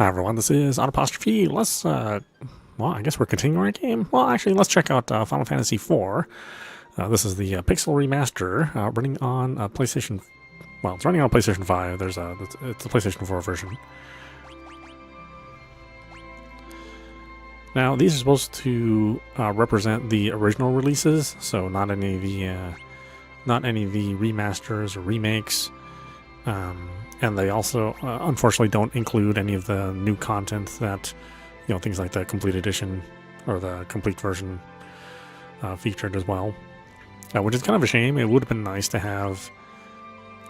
Hi everyone, this is audap. Let's, well, I guess we're continuing our game. Well, actually, let's check out Final Fantasy IV. This is the Pixel Remaster, running on PlayStation. Well, it's running on PlayStation 5. It's a PlayStation 4 version. Now, these are supposed to represent the original releases, so not any of the remasters or remakes. And they also, unfortunately, don't include any of the new content that, things like the complete edition or the complete version featured as well. Which is kind of a shame. It would have been nice to have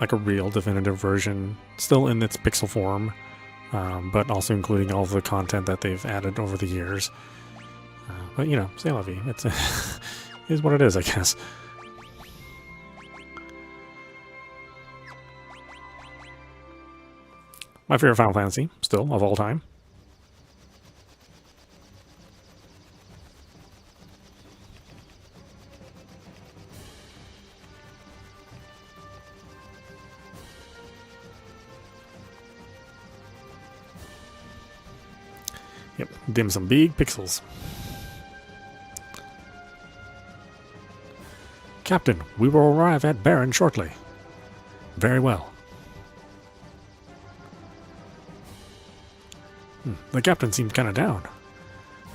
like a real definitive version still in its pixel form, but also including all of the content that they've added over the years. But, c'est la vie. It's is what it is, I guess. My favorite Final Fantasy, still, of all time. Yep, dim some big pixels. Captain, we will arrive at Baron shortly. Very well. The captain seemed kind of down.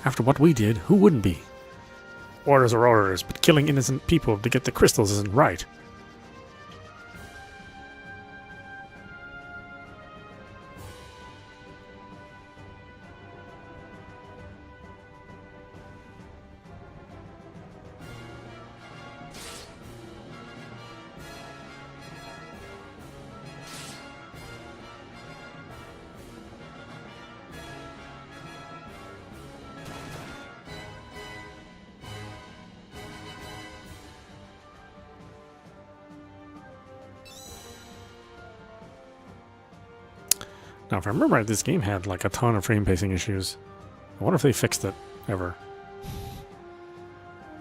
After what we did, who wouldn't be? Orders are orders, but killing innocent people to get the crystals isn't right. Now, if I remember right, this game had like a ton of frame pacing issues. I wonder if they fixed it ever.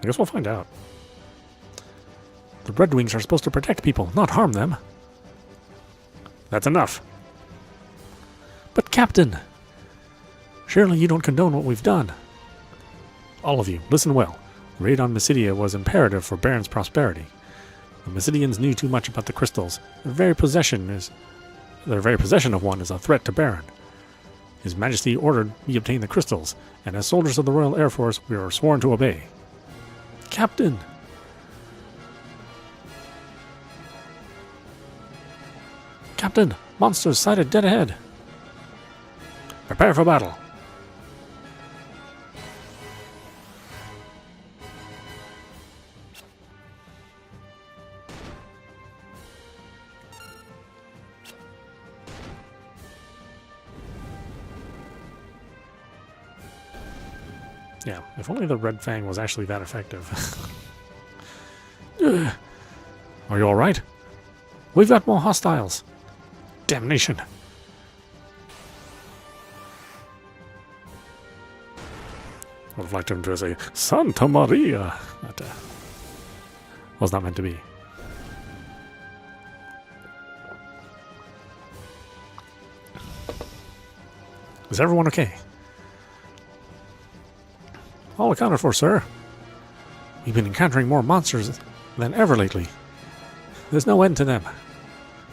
I guess we'll find out. The Red Wings are supposed to protect people, not harm them. That's enough. But Captain, surely you don't condone what we've done. All of you, listen well. The raid on Mysidia was imperative for Baron's prosperity. The Mysidians knew too much about the crystals. Their very possession of one is a threat to Baron. His Majesty ordered we obtain the crystals, and as soldiers of the Royal Air Force, we are sworn to obey. Captain! Captain! Monsters sighted dead ahead! Prepare for battle! Yeah, if only the Red Fang was actually that effective. Are you alright? We've got more hostiles. Damnation. I would have liked him to say, Santa Maria. That was not meant to be. Is everyone okay? All accounted for, sir. We've been encountering more monsters than ever lately. There's no end to them.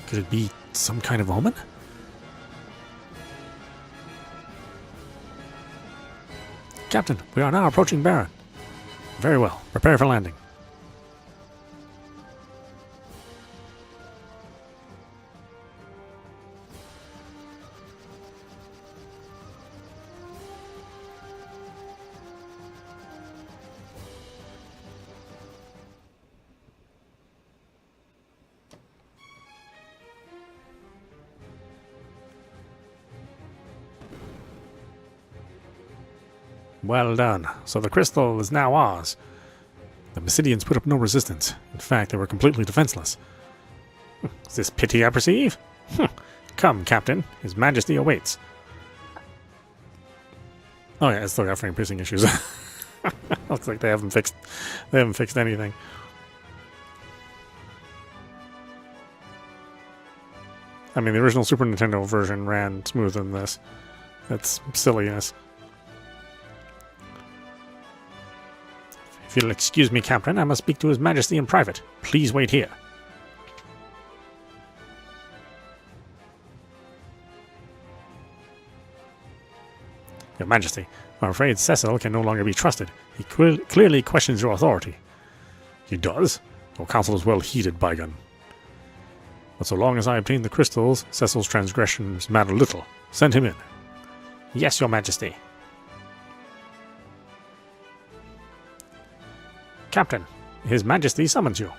Could it be some kind of omen? Captain, we are now approaching Baron. Very well. Prepare for landing. Well done. So the crystal is now ours. The Mysidians put up no resistance. In fact, they were completely defenseless. Is this pity I perceive? Come, Captain. His Majesty awaits. Oh yeah, it's still got frame pacing issues. Looks like they haven't fixed anything. I mean, the original Super Nintendo version ran smoother than this. That's silliness. If you'll excuse me, Captain, I must speak to His Majesty in private. Please wait here. Your Majesty, I'm afraid Cecil can no longer be trusted. He clearly questions your authority. He does? Your counsel is well heeded, Bygone. But so long as I obtain the crystals, Cecil's transgressions matter little. Send him in. Yes, Your Majesty. Captain, His Majesty summons you.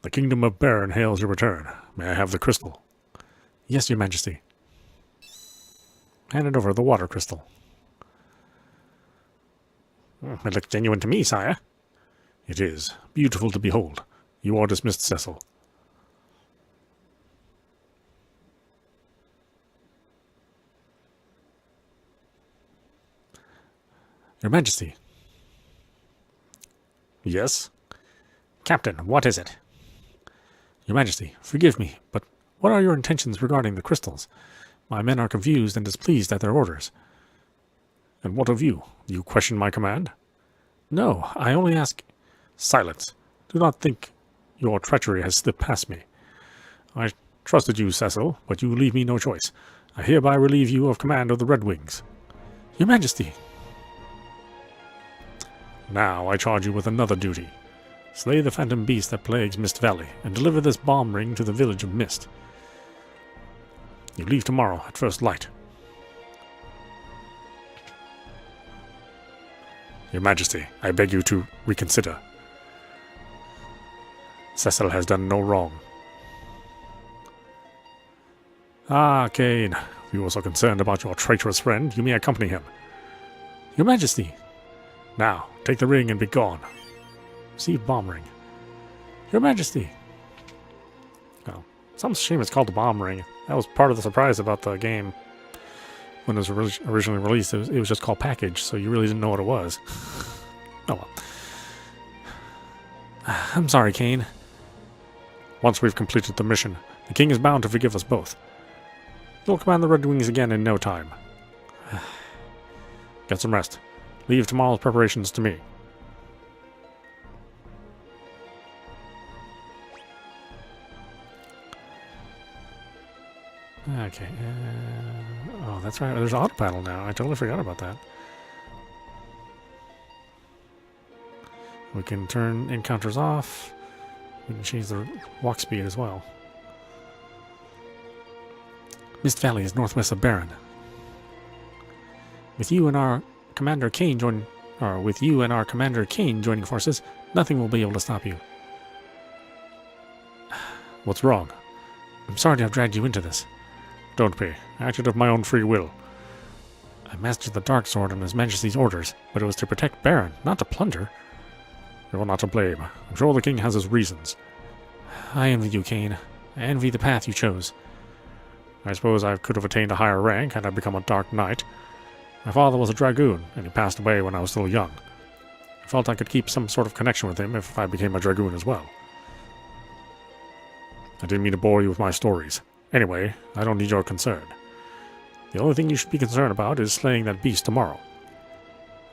The Kingdom of Baron hails your return. May I have the crystal? Yes, Your Majesty. Hand it over, the water crystal. It looks genuine to me, sire. It is. Beautiful to behold. You are dismissed, Cecil. Your Majesty. Yes? Captain, what is it? Your Majesty, forgive me, but what are your intentions regarding the crystals? My men are confused and displeased at their orders. And what of you? Do you question my command? No, I only ask... Silence. Do not think your treachery has slipped past me. I trusted you, Cecil, but you leave me no choice. I hereby relieve you of command of the Red Wings. Your Majesty. Now I charge you with another duty. Slay the phantom beast that plagues Mist Valley, and deliver this bomb ring to the village of Mist. You leave tomorrow at first light. Your Majesty, I beg you to reconsider. Cecil has done no wrong. Ah, Kane, if you are so concerned about your traitorous friend, you may accompany him. Your Majesty. Now, take the ring and be gone. Receive bomb ring. Your Majesty. Oh, some shame it's called the bomb ring. That was part of the surprise about the game. When it was originally released, it was just called package, so you really didn't know what it was. Oh well. I'm sorry, Kane. Once we've completed the mission, the king is bound to forgive us both. You'll command the Red Wings again in no time. Get some rest. Leave tomorrow's preparations to me. Okay. Oh, that's right. There's auto battle now. I totally forgot about that. We can turn encounters off. We can change the walk speed as well. Mist Valley is northwest of Baron. With you and our Commander Kane joining forces, nothing will be able to stop you. What's wrong? I'm sorry to have dragged you into this. Don't be. I acted of my own free will. I mastered the Dark Sword on His Majesty's orders, but it was to protect Baron, not to plunder. You're not to blame. I'm sure the king has his reasons. I envy you, Kane. I envy the path you chose. I suppose I could have attained a higher rank had I become a Dark Knight. My father was a dragoon, and he passed away when I was still young. I felt I could keep some sort of connection with him if I became a dragoon as well. I didn't mean to bore you with my stories. Anyway, I don't need your concern. The only thing you should be concerned about is slaying that beast tomorrow.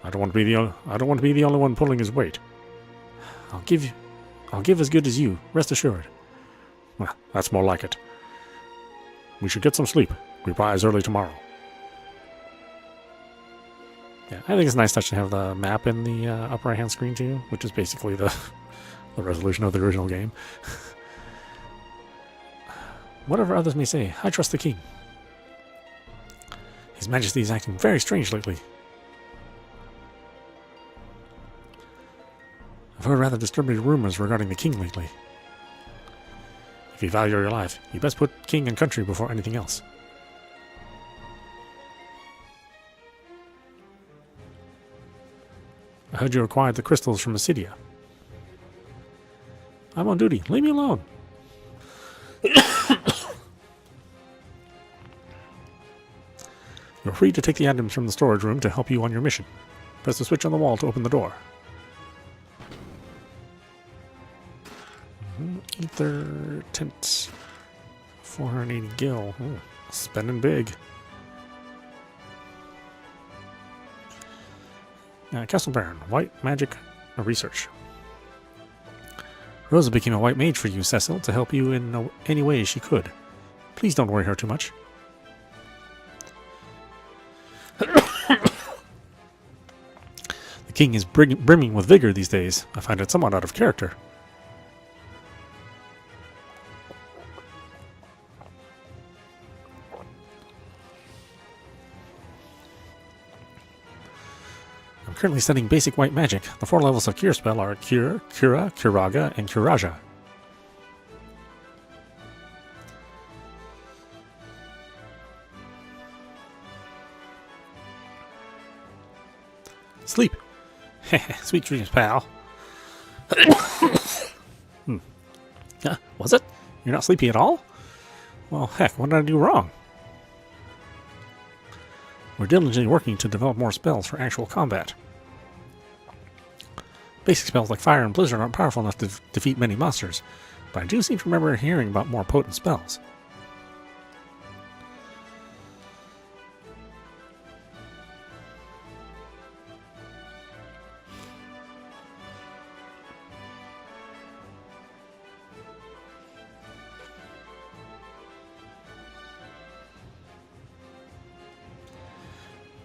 I don't want to be the only one pulling his weight. I'll give as good as you, rest assured. Well, that's more like it. We should get some sleep. We rise early tomorrow. Yeah, I think it's a nice touch to have the map in the upper right-hand screen too, which is basically the resolution of the original game. Whatever others may say, I trust the king. His Majesty is acting very strange lately. I've heard rather disturbing rumors regarding the king lately. If you value your life, you best put king and country before anything else. I heard you acquired the crystals from Acidia. I'm on duty. Leave me alone. You're free to take the items from the storage room to help you on your mission. Press the switch on the wall to open the door. Ether tint. 480 gil. Ooh, spending big. Castle Baron. White magic research. Rosa became a white mage for you, Cecil, to help you in any way she could. Please don't worry her too much. The king is brimming with vigor these days. I find it somewhat out of character. I'm currently studying basic white magic. The 4 levels of Cure spell are Cure, Cura, Curaga, and Curaja. Sleep. Sweet dreams, pal. Was it? You're not sleepy at all? Well, heck, what did I do wrong? We're diligently working to develop more spells for actual combat. Basic spells like Fire and Blizzard aren't powerful enough to defeat many monsters, but I do seem to remember hearing about more potent spells.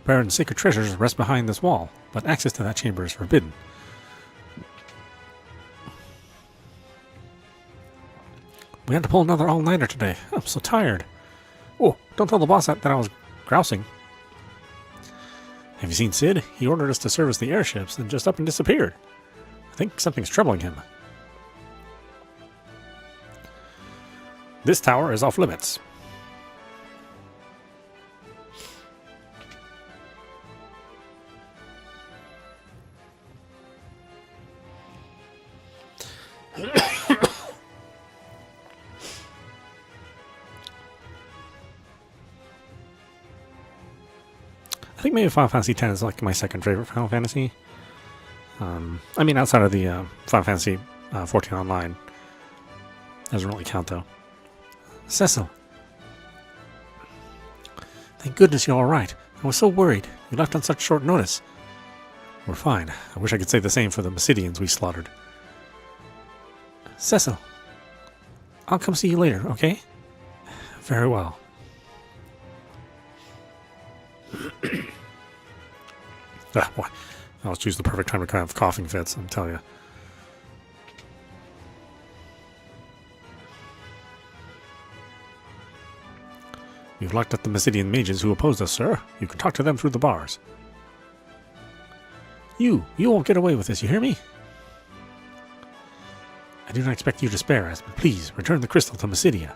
Baron's sacred treasures rest behind this wall, but access to that chamber is forbidden. We had to pull another all-nighter today. I'm so tired. Oh, don't tell the boss that I was grousing. Have you seen Sid? He ordered us to service the airships and just up and disappeared. I think something's troubling him. This tower is off limits. I think maybe Final Fantasy X is like my second favorite Final Fantasy. I mean, outside of the Final Fantasy 14 Online. Doesn't really count, though. Cecil. Thank goodness you're alright. I was so worried. You left on such short notice. We're fine. I wish I could say the same for the Bestiarians we slaughtered. Cecil. I'll come see you later, okay? Very well. Boy. I'll choose the perfect time to kind of coughing fits, I'm telling you. We've locked up the Bestiarian mages who opposed us, sir. You can talk to them through the bars. You won't get away with this, you hear me? I do not expect you to spare us, but please, return the crystal to Mysidia.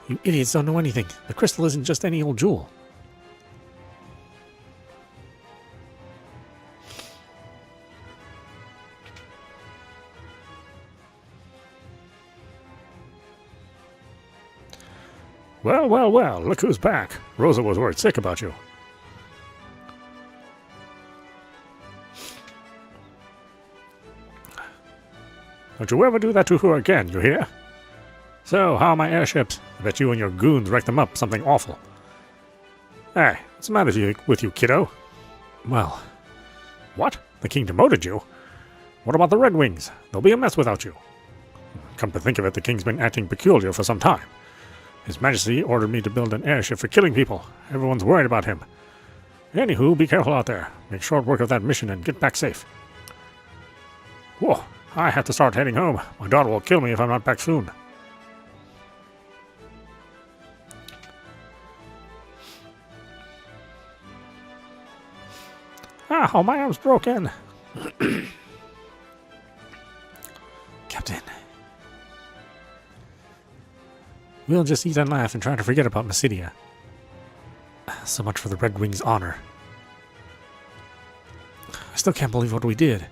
You idiots don't know anything. The crystal isn't just any old jewel. Well, well, well, look who's back. Rosa was worried sick about you. Don't you ever do that to her again, you hear? So, how are my airships? I bet you and your goons wrecked them up something awful. Hey, what's the matter with you, kiddo? Well, what? The king demoted you? What about the Red Wings? They'll be a mess without you. Come to think of it, the king's been acting peculiar for some time. His Majesty ordered me to build an airship for killing people. Everyone's worried about him. Anywho, be careful out there. Make short work of that mission and get back safe. Whoa, I have to start heading home. My daughter will kill me if I'm not back soon. Oh, my arm's broken. Captain. We'll just eat and laugh and try to forget about Mysidia. So much for the Red Wings' honor. I still can't believe what we did.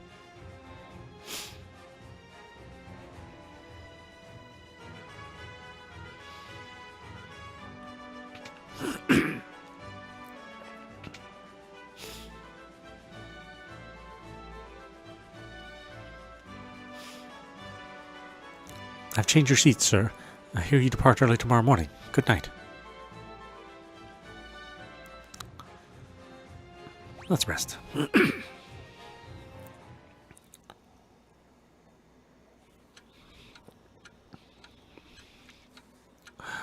I've changed your seats, sir. I hear you depart early tomorrow morning. Good night. Let's rest.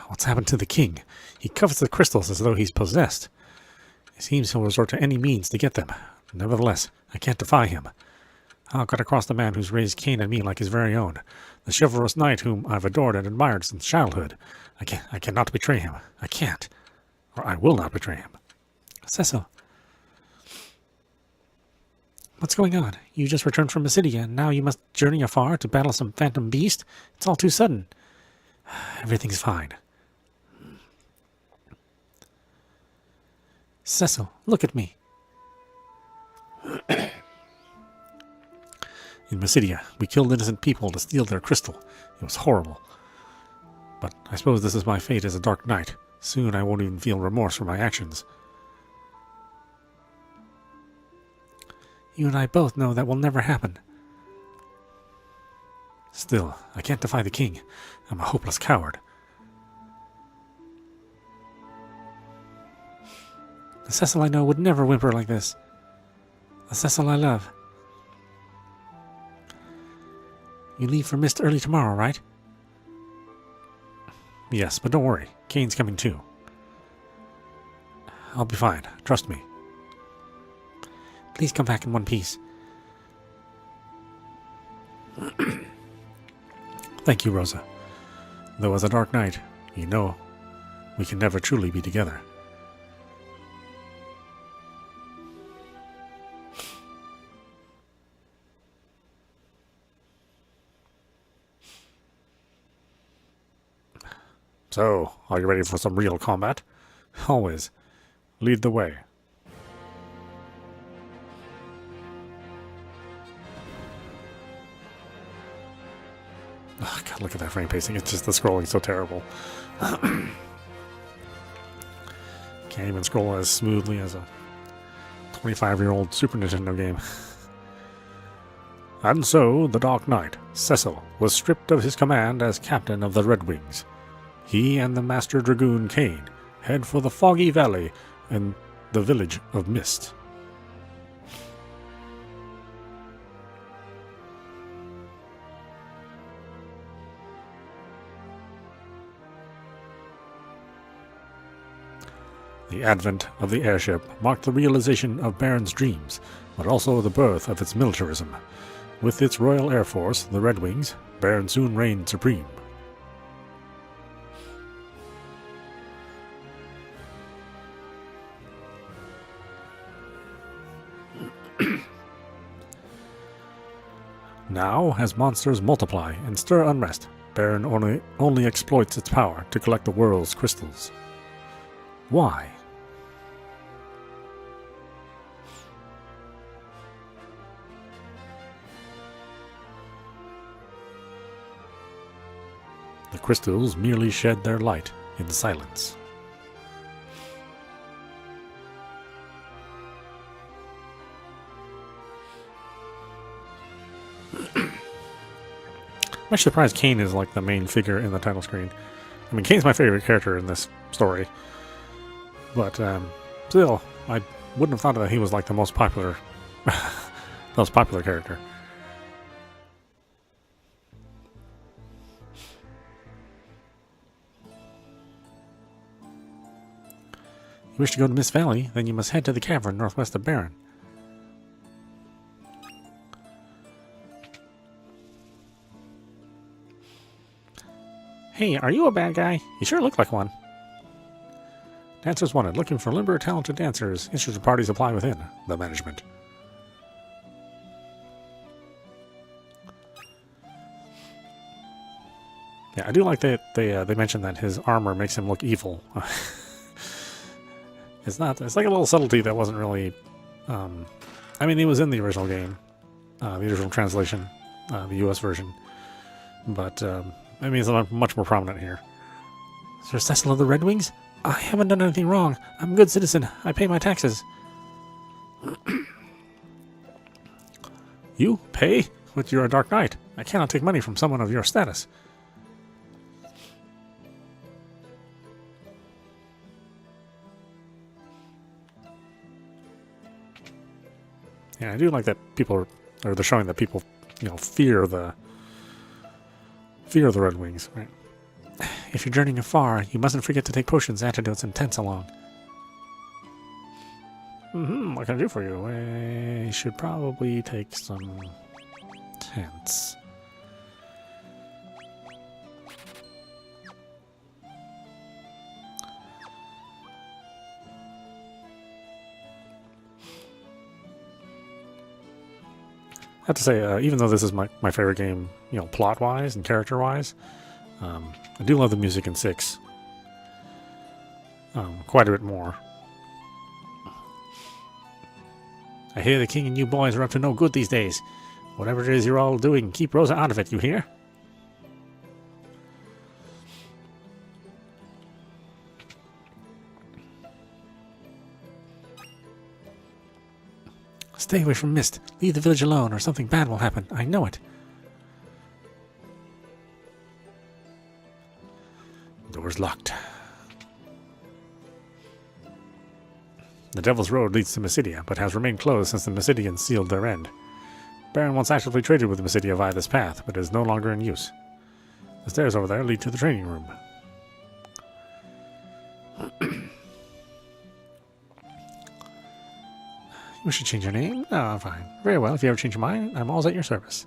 What's happened to the king? He covets the crystals as though he's possessed. It seems he'll resort to any means to get them. Nevertheless, I can't defy him. I'll cut across the man who's raised Cain and me like his very own, the chivalrous knight whom I've adored and admired since childhood. I cannot betray him. I can't. Or I will not betray him. Cecil. What's going on? You just returned from Bestiary, and now you must journey afar to battle some phantom beast? It's all too sudden. Everything's fine. Cecil, look at me. In Bestiary, we killed innocent people to steal their crystal. It was horrible. But I suppose this is my fate as a dark knight. Soon I won't even feel remorse for my actions. You and I both know that will never happen. Still, I can't defy the king. I'm a hopeless coward. The Cecil I know would never whimper like this. The Cecil I love. You leave for Mist early tomorrow, right? Yes, but don't worry. Kane's coming too. I'll be fine. Trust me. Please come back in one piece. Thank you, Rosa. Though as a Dark Knight, you know, we can never truly be together. So, are you ready for some real combat? Always. Lead the way. Oh, God, look at that frame pacing. It's just the scrolling so terrible. Can't even scroll as smoothly as a 25-year-old Super Nintendo game. And so, the Dark Knight, Cecil, was stripped of his command as captain of the Red Wings. He and the Master Dragoon Kane head for the Foggy Valley and the village of Mist. The advent of the airship marked the realization of Baron's dreams, but also the birth of its militarism. With its Royal Air Force, the Red Wings, Baron soon reigned supreme. Now, as monsters multiply and stir unrest, Baron only exploits its power to collect the world's crystals. Why? The crystals merely shed their light in silence. I'm actually surprised Kane is like the main figure in the title screen. I mean, Kane's my favorite character in this story. But still, I wouldn't have thought that he was like the most popular character. You wish to go to Mist Valley, then you must head to the cavern northwest of Baron. Hey, are you a bad guy? You sure look like one. Dancers wanted. Looking for limber, talented dancers. Interested parties apply within the management. Yeah, I do like that they mentioned that his armor makes him look evil. It's like a little subtlety that wasn't really. I mean, it was in the original game, the original translation, the U.S. version, but I mean, it's much more prominent here. Sir Cecil of the Red Wings? I haven't done anything wrong. I'm a good citizen. I pay my taxes. You pay? But you're a Dark Knight. I cannot take money from someone of your status. Yeah, I do like that people or they're showing that people, fear the Red Wings. Right? If you're journeying afar, you mustn't forget to take potions, antidotes, and tents along. What can I do for you? I should probably take some tents. I have to say, even though this is my favorite game, plot-wise and character-wise, I do love the music in 6 quite a bit more. I hear the king and you boys are up to no good these days. Whatever it is you're all doing, keep Rosa out of it, you hear? Stay away from Mist. Leave the village alone or something bad will happen. I know it. Door's locked. The Devil's Road leads to Mysidia, but has remained closed since the Mysidians sealed their end. Baron once actively traded with Mysidia via this path, but is no longer in use. The stairs over there lead to the training room. You should change your name? Oh, fine. Very well, if you ever change your mind, I'm always at your service.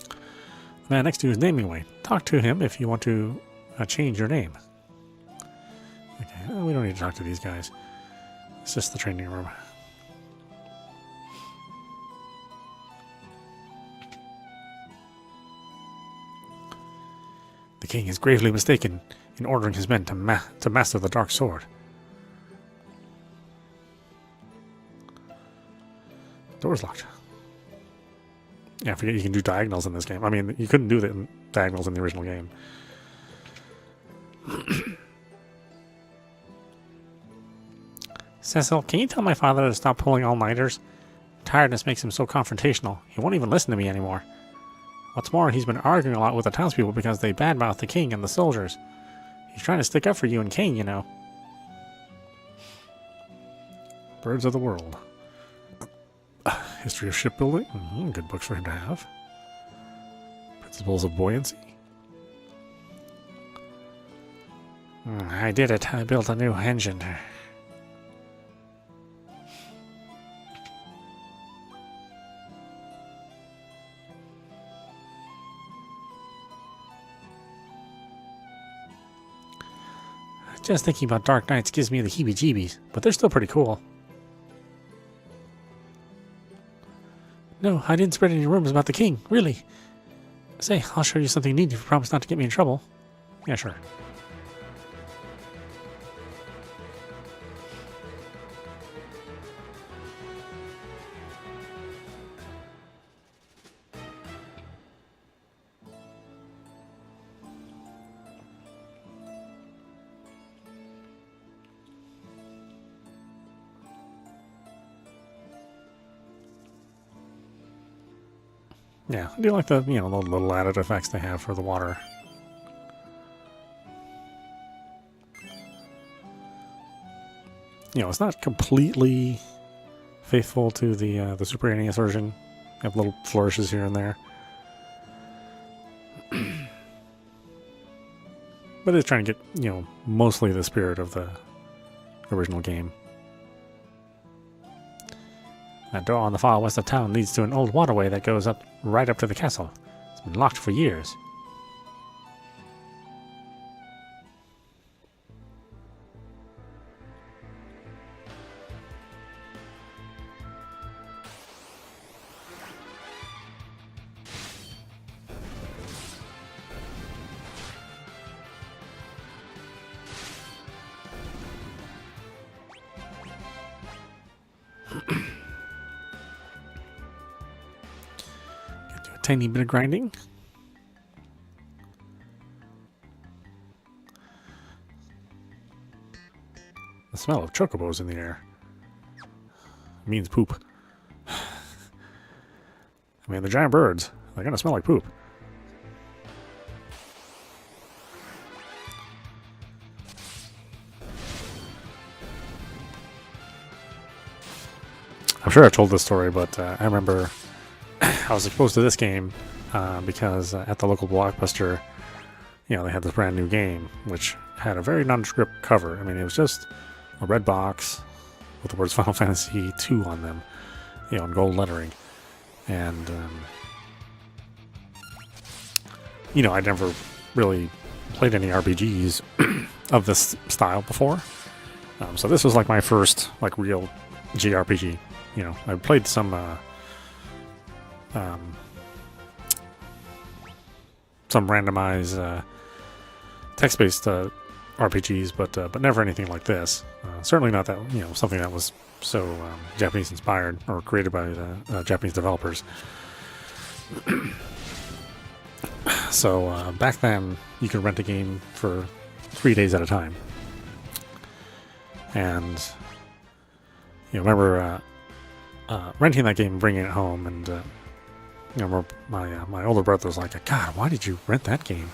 The man next to you is Naming Way. Talk to him if you want to change your name. Okay, we don't need to talk to these guys. It's just the training room. The king is gravely mistaken in ordering his men to master the dark sword. Door's locked. Yeah, I forget you can do diagonals in this game. I mean, you couldn't do the diagonals in the original game. Cecil, can you tell my father to stop pulling all-nighters? Tiredness makes him so confrontational. He won't even listen to me anymore. What's more, he's been arguing a lot with the townspeople because they badmouth the king and the soldiers. He's trying to stick up for you and Kane, you know. Birds of the World. History of Shipbuilding. Good books for him to have. Principles of Buoyancy. I did it. I built a new engine. Just thinking about Dark Knights gives me the heebie-jeebies, but they're still pretty cool. No, I didn't spread any rumors about the king, really. Say, I'll show you something neat if you promise not to get me in trouble. Yeah, sure. Yeah, I do like the, the little added effects they have for the water. It's not completely faithful to the Super NES version. You have little flourishes here and there. But it's trying to get, mostly the spirit of the original game. That door on the far west of town leads to an old waterway that goes right up to the castle. It's been locked for years. Tiny bit of grinding. The smell of chocobos in the air means poop. I mean, the giant birds, they're gonna smell like poop. I'm sure I've told this story, but I remember I was exposed to this game because at the local Blockbuster, they had this brand new game, which had a very nondescript cover. I mean, it was just a red box with the words Final Fantasy II on them, in gold lettering. And, I'd never really played any RPGs of this style before. So this was like my first real JRPG. I played some randomized text-based RPGs, but never anything like this. Certainly not that something that was so Japanese inspired or created by the Japanese developers. So back then, you could rent a game for 3 days at a time, and remember renting that game, and bringing it home, and my older brother was like, "God, why did you rent that game?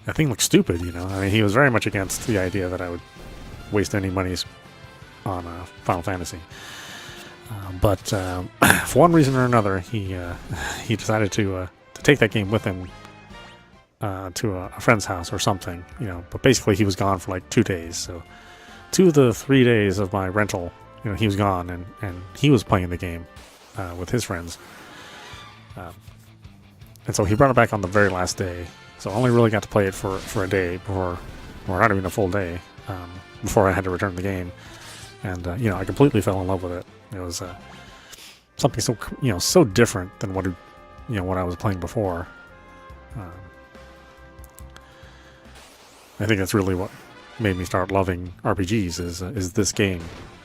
That thing looks stupid." I mean, he was very much against the idea that I would waste any monies on Final Fantasy. But for one reason or another, he decided to take that game with him to a friend's house or something. But basically, he was gone for 2 days. So 2 of the 3 days of my rental, he was gone, and he was playing the game with his friends. And so he brought it back on the very last day. So I only really got to play it for a day or not even a full day, before I had to return the game. And I completely fell in love with it. It was something so so different than what I was playing before. I think that's really what made me start loving RPGs is this game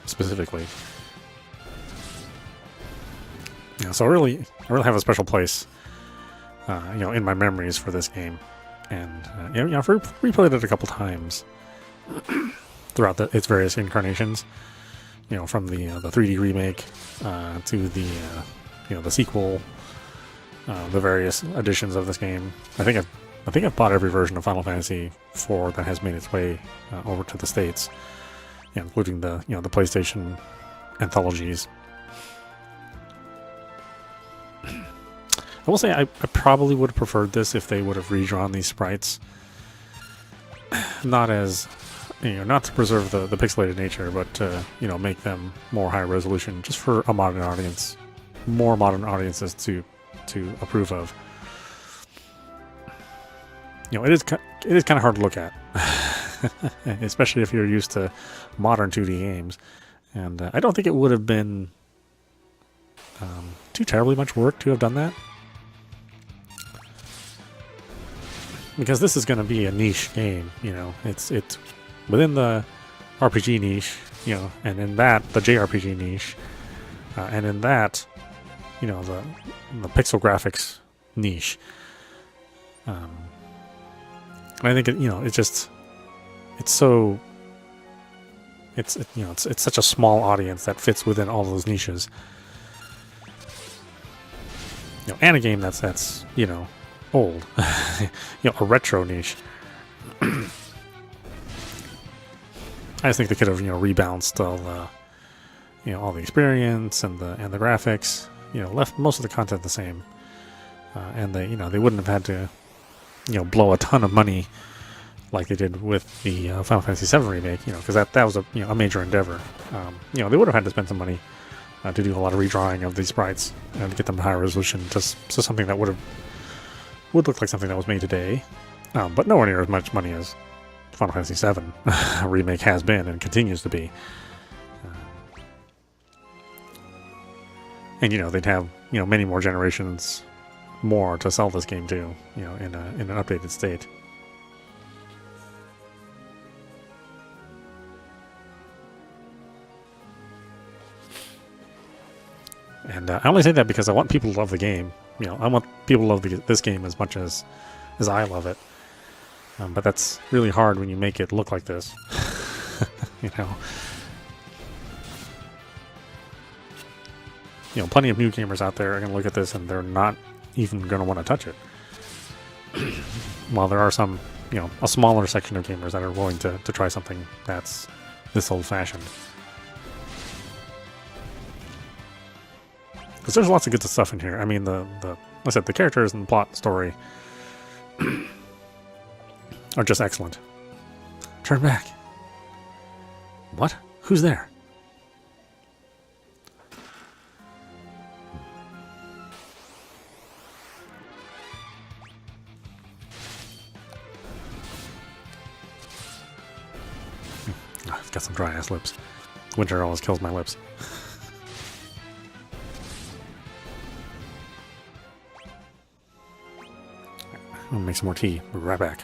specifically. So I really have a special place, in my memories for this game, and I've replayed it a couple times throughout its various incarnations. From the 3D remake to the sequel, the various editions of this game. I think I've bought every version of Final Fantasy IV that has made its way over to the States, including the the PlayStation anthologies. I will say I probably would have preferred this if they would have redrawn these sprites, not as not to preserve the pixelated nature, but to make them more high resolution, just for a modern audience, more modern audiences to approve of. It is kind of hard to look at, especially if you're used to modern 2D games, and I don't think it would have been too terribly much work to have done that, because this is going to be a niche game. It's within the RPG niche, and in that the JRPG niche, and in that the pixel graphics niche. And I think it's such a small audience that fits within all those niches. And a game that's old, a retro niche. I just think they could have rebalanced all the experience and the graphics. Left most of the content the same, and they wouldn't have had to blow a ton of money like they did with the Final Fantasy VII remake. Because that was a major endeavor. They would have had to spend some money to do a lot of redrawing of these sprites and to get them to higher resolution, just so something that would look like something that was made today, but nowhere near as much money as Final Fantasy VII remake has been and continues to be. And they'd have many more generations more to sell this game to, in an updated state. And I only say that because I want people to love the game. I want people to love this game as much as I love it. But that's really hard when you make it look like this. Plenty of new gamers out there are going to look at this and they're not even going to want to touch it. While there are some, a smaller section of gamers that are willing to try something that's this old-fashioned. because there's lots of good stuff in here. I mean, like I said, the characters and the plot story are just excellent. Turn back. What? Who's there? Oh, I've got some dry ass lips. Winter always kills my lips. I'm gonna make some more tea. We'll be right back.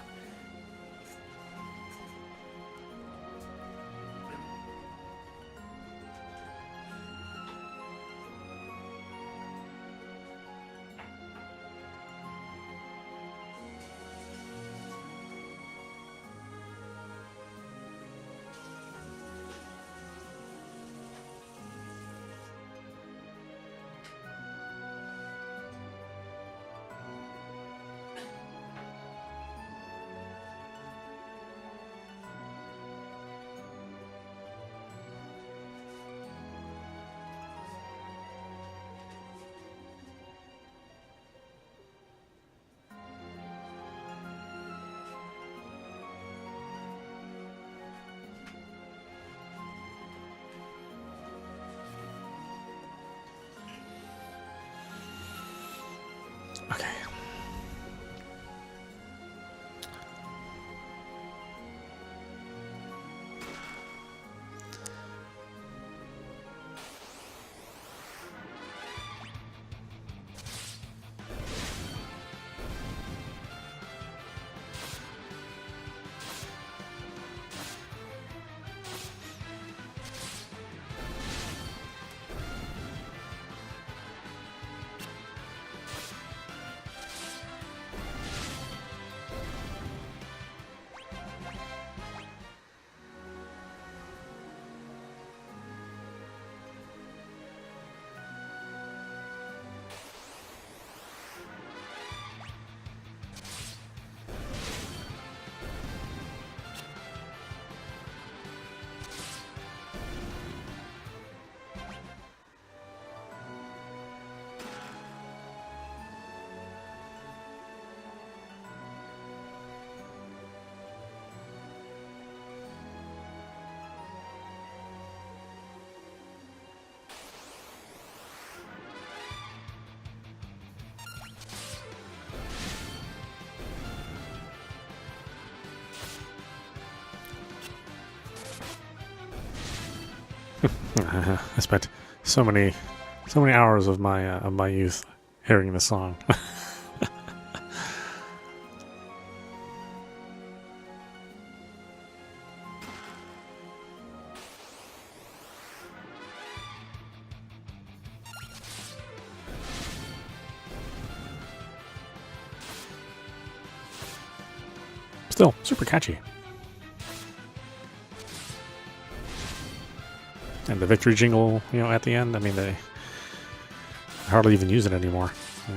Okay. I spent so many hours of my youth hearing this song. Still super catchy. And the victory jingle, at the end, I mean, they hardly even use it anymore. Yeah.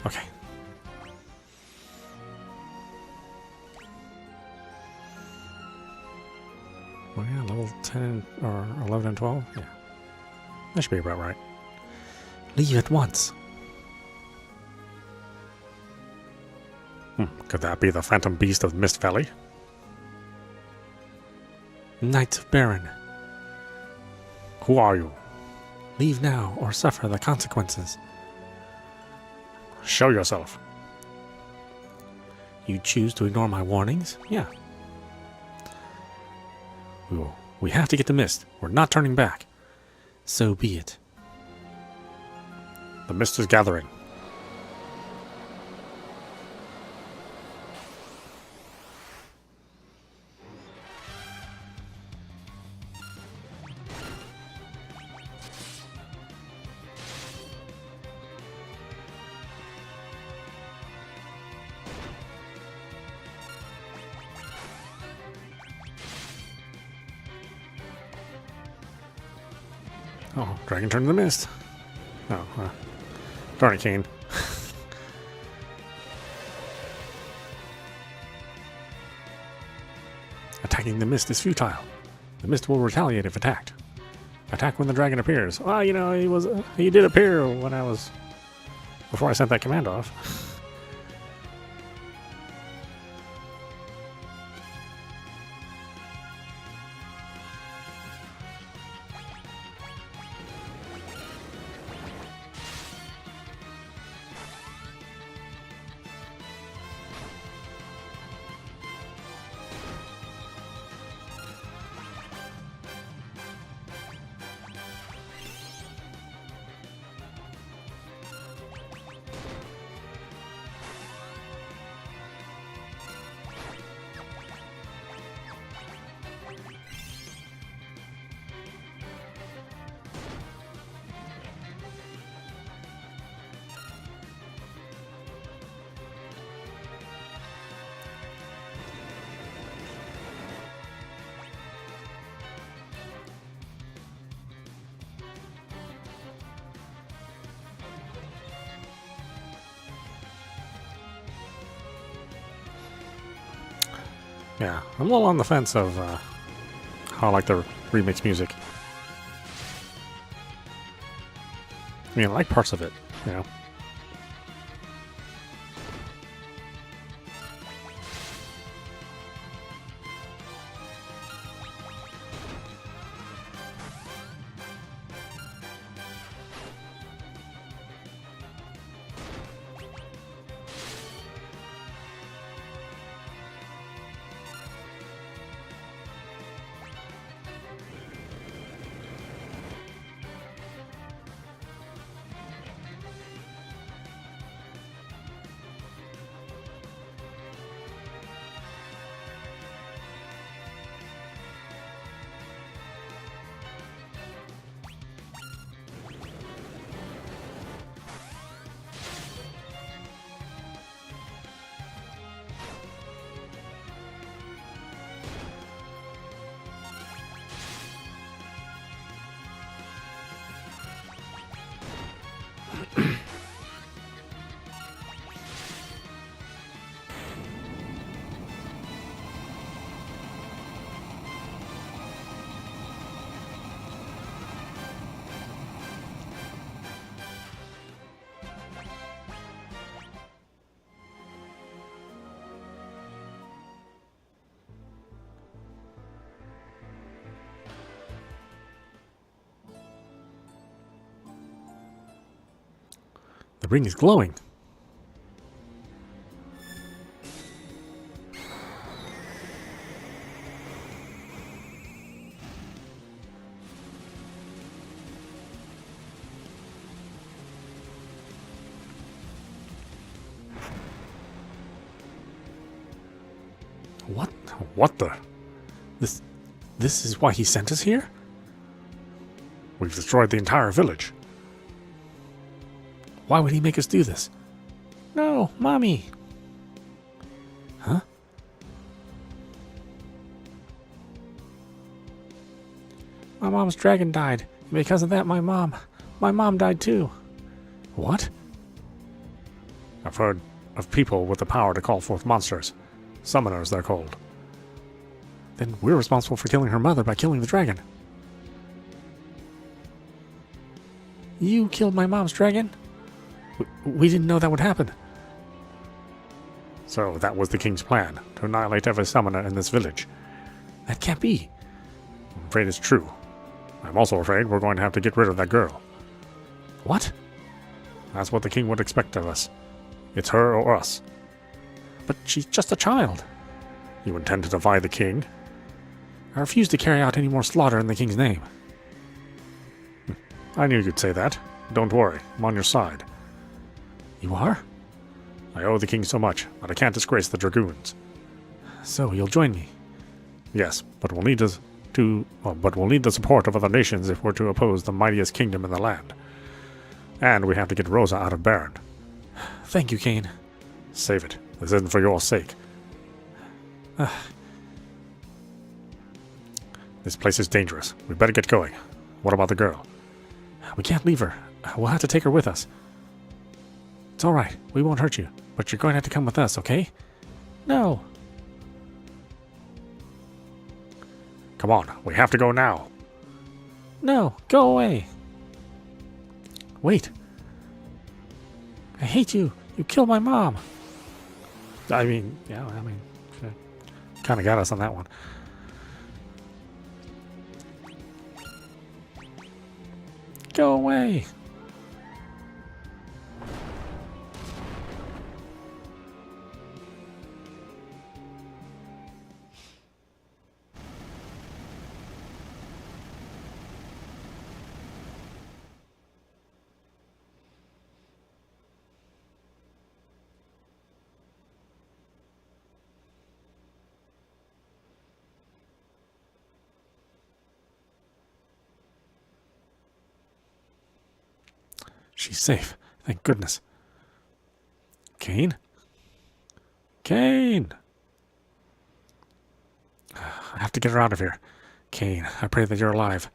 Okay. Well, yeah, level 10 or 11 and 12? Yeah. That should be about right. Leave at once. Could that be the Phantom Beast of Mist Valley? Knight of Baron. Who are you? Leave now or suffer the consequences. Show yourself. You choose to ignore my warnings? Yeah. We have to get to Mist. We're not turning back. So be it. The mist is gathering. Oh, dragon turned to the mist. Oh, darn it, Kane. Attacking the mist is futile. The mist will retaliate if attacked. Attack when the dragon appears. Well, you know, he did appear when before I sent that command off. Yeah, I'm a little on the fence of how I like the remix music. I mean, I like parts of it, you know. The ring is glowing. What the? This is why he sent us here? We've destroyed the entire village. Why would he make us do this? No, Mommy! Huh? My mom's dragon died. Because of that, my mom died too. What? I've heard of people with the power to call forth monsters. Summoners, they're called. Then we're responsible for killing her mother by killing the dragon. You killed my mom's dragon? We didn't know that would happen. So that was the king's plan, to annihilate every summoner in this village. That can't be. I'm afraid it's true. I'm also afraid we're going to have to get rid of that girl. What? That's what the king would expect of us. It's her or us. But she's just a child. You intend to defy the king? I refuse to carry out any more slaughter in the king's name. I knew you'd say that. Don't worry, I'm on your side. You are? I owe the king so much, but I can't disgrace the dragoons. So you'll join me? Yes, but we'll need the support of other nations if we're to oppose the mightiest kingdom in the land. And we have to get Rosa out of Baron. Thank you, Cain. Save it. This isn't for your sake. This place is dangerous. We better get going. What about the girl? We can't leave her. We'll have to take her with us. It's all right. We won't hurt you. But you're going to have to come with us, okay? No. Come on. We have to go now. No. Go away. Wait. I hate you. You killed my mom. Kind of got us on that one. Go away. She's safe. Thank goodness. Cain? Cain! I have to get her out of here. Cain, I pray that you're alive.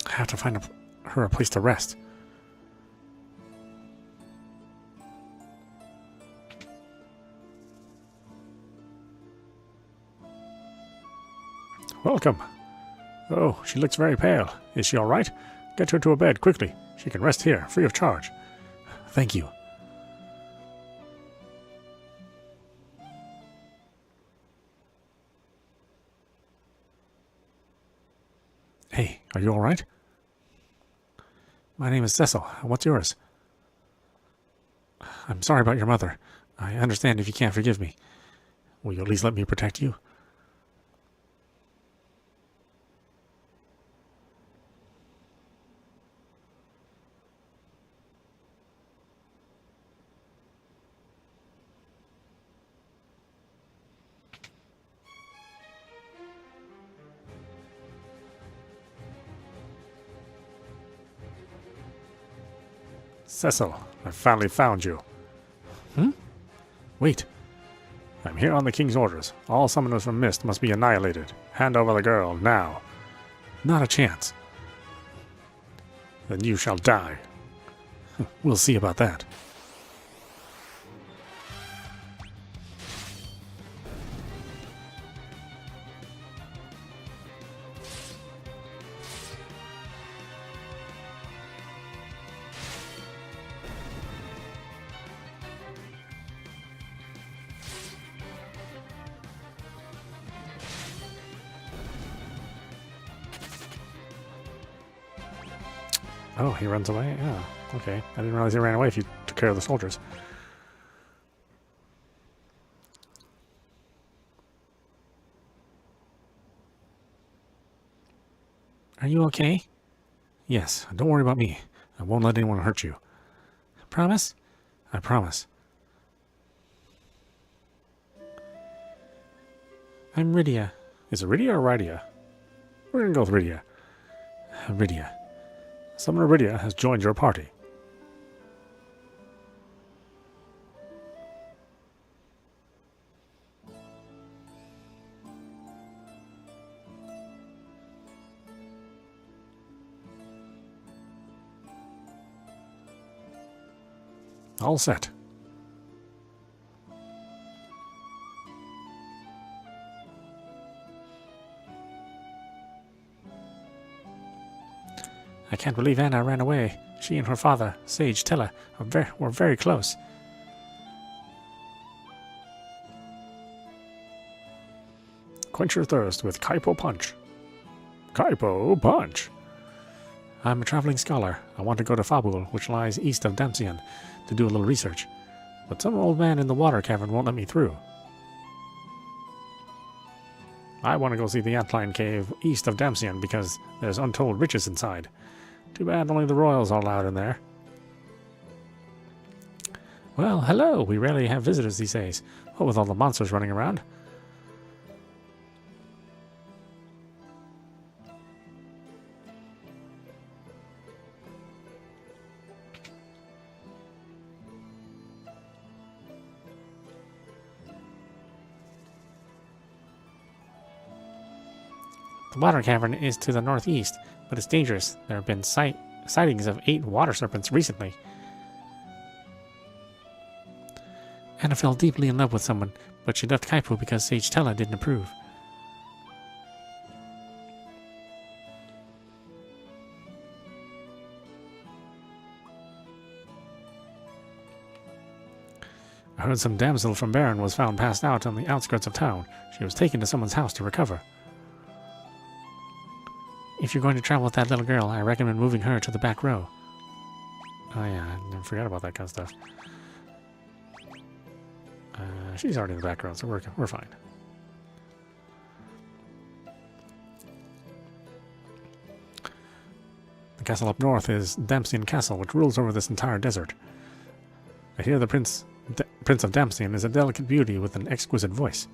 I have to find her a place to rest. Welcome. Oh, she looks very pale. Is she all right? Get her to a bed, quickly. She can rest here, free of charge. Thank you. Hey, are you all right? My name is Cecil. What's yours? I'm sorry about your mother. I understand if you can't forgive me. Will you at least let me protect you? Cecil, I finally found you. Wait. I'm here on the king's orders. All summoners from Mist must be annihilated. Hand over the girl, now. Not a chance. Then you shall die. We'll see about that. Oh, he runs away? Yeah, okay. I didn't realize he ran away if you took care of the soldiers. Are you okay? Yes, don't worry about me. I won't let anyone hurt you. Promise? I promise. I'm Rydia. Is it Rydia or Rydia? We're gonna go with Rydia. Rydia. Summoner Rydia has joined your party. All set. I can't believe Anna ran away. She and her father, Sage Tella, were very close. Quench your thirst with Kaipo Punch. Kaipo Punch! I'm a traveling scholar. I want to go to Fabul, which lies east of Damsian, to do a little research. But some old man in the water cavern won't let me through. I want to go see the Antline Cave east of Damsian because there's untold riches inside. Too bad only the royals are allowed in there. Well, hello. We rarely have visitors these days. What with all the monsters running around. The water cavern is to the northeast, but it's dangerous. There have been sightings of 8 water serpents recently. Anna fell deeply in love with someone, but she left Kaipu because Sage Tella didn't approve. I heard some damsel from Baron was found passed out on the outskirts of town. She was taken to someone's house to recover. If you're going to travel with that little girl, I recommend moving her to the back row. Oh yeah, I forgot about that kind of stuff. She's already in the back row, so we're fine. The castle up north is Damsian Castle, which rules over this entire desert. I hear the Prince of Damsian is a delicate beauty with an exquisite voice.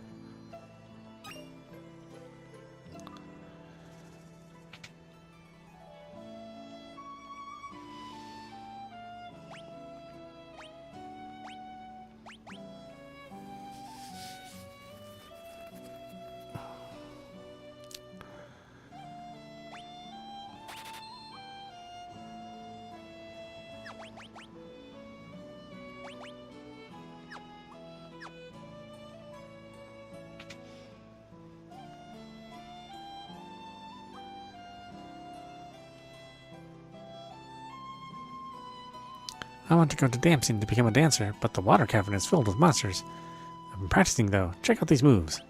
I want to go to Damsian to become a dancer, but the water cavern is filled with monsters. I've been practicing though. Check out these moves.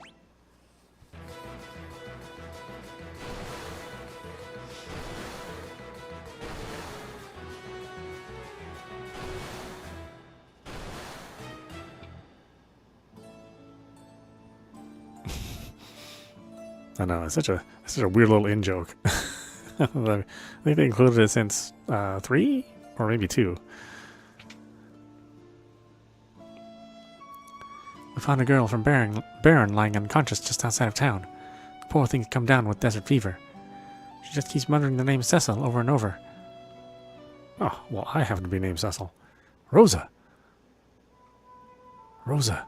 I know, it's such a weird little in-joke. I think they included it since 3 or maybe 2. We found a girl from Baron lying unconscious just outside of town. The poor thing's come down with desert fever. She just keeps muttering the name Cecil over and over. Oh, well, I happen to be named Cecil. Rosa! Rosa!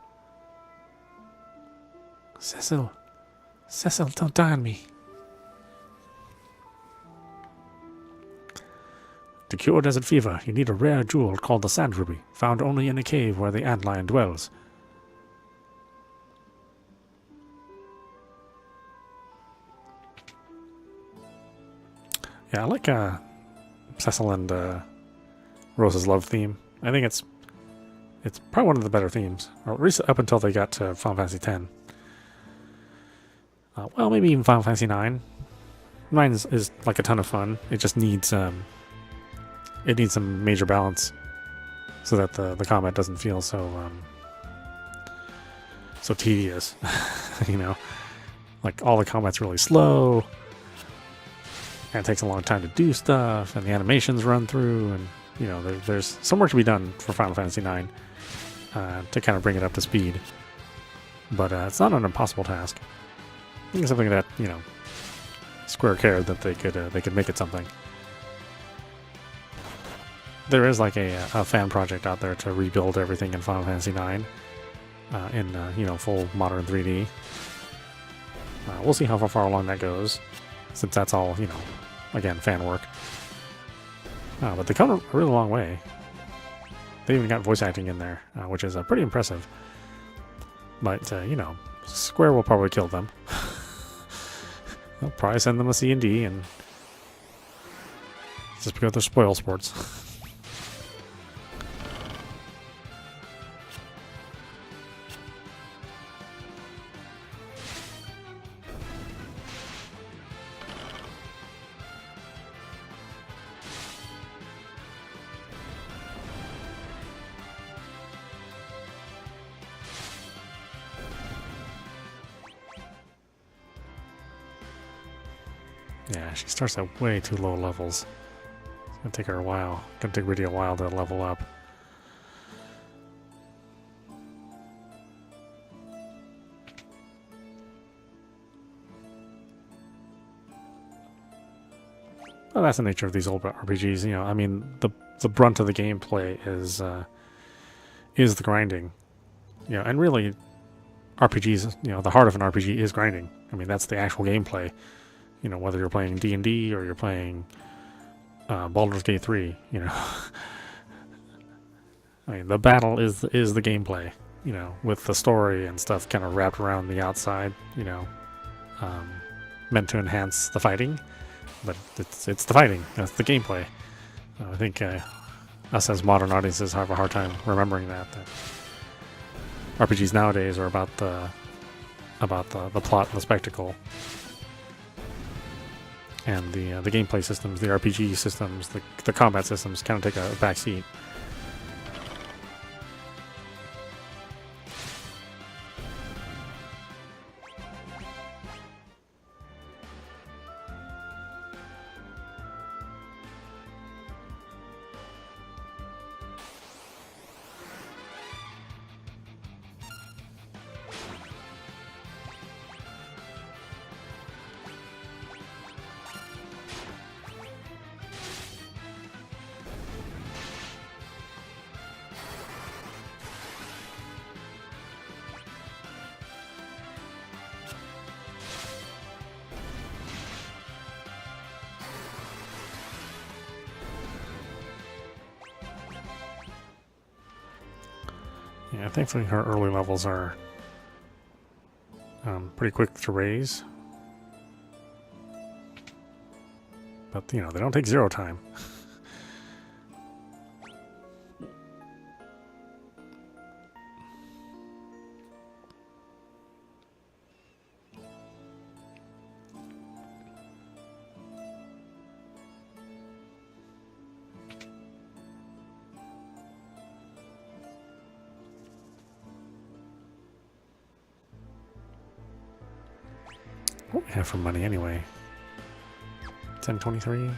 Cecil! Cecil, don't die on me! To cure desert fever, you need a rare jewel called the Sand Ruby, found only in a cave where the antlion dwells. Yeah, I like Cecil and Rosa's love theme. I think it's probably one of the better themes, or at least up until they got to Final Fantasy X. Well, maybe even Final Fantasy IX. 9 is like a ton of fun. It just needs it needs some major balance so that the combat doesn't feel so so tedious. You know, like all the combat's really slow, and it takes a long time to do stuff, and the animations run through, and you know, there's some work to be done for Final Fantasy IX to kind of bring it up to speed. But it's not an impossible task. I think it's something that, you know, Square cared that they could make it something. There is like a fan project out there to rebuild everything in Final Fantasy IX in you know, full modern 3D. We'll see how far along that goes, since that's all, you know, again, fan work. But they come a really long way. They even got voice acting in there, which is pretty impressive. But you know, Square will probably kill them. They'll probably send them a C&D, and just because they're spoil sports. Yeah, she starts at way too low levels. It's gonna take her a while. Gonna take really a while to level up. Well, that's the nature of these old RPGs. You know, I mean, the brunt of the gameplay is the grinding. You know, and really, RPGs. You know, the heart of an RPG is grinding. I mean, that's the actual gameplay. You know, whether you're playing D&D or you're playing Baldur's Gate 3, you know. I mean, the battle is the gameplay, you know, with the story and stuff kind of wrapped around the outside, you know, meant to enhance the fighting, but it's the fighting, that's the gameplay. I think us as modern audiences have a hard time remembering that RPGs nowadays are about the plot and the spectacle. And the gameplay systems, the RPG systems, the combat systems kind of take a back seat. Yeah, thankfully her early levels are pretty quick to raise. But, you know, they don't take zero time. What do we have for money anyway? 1023.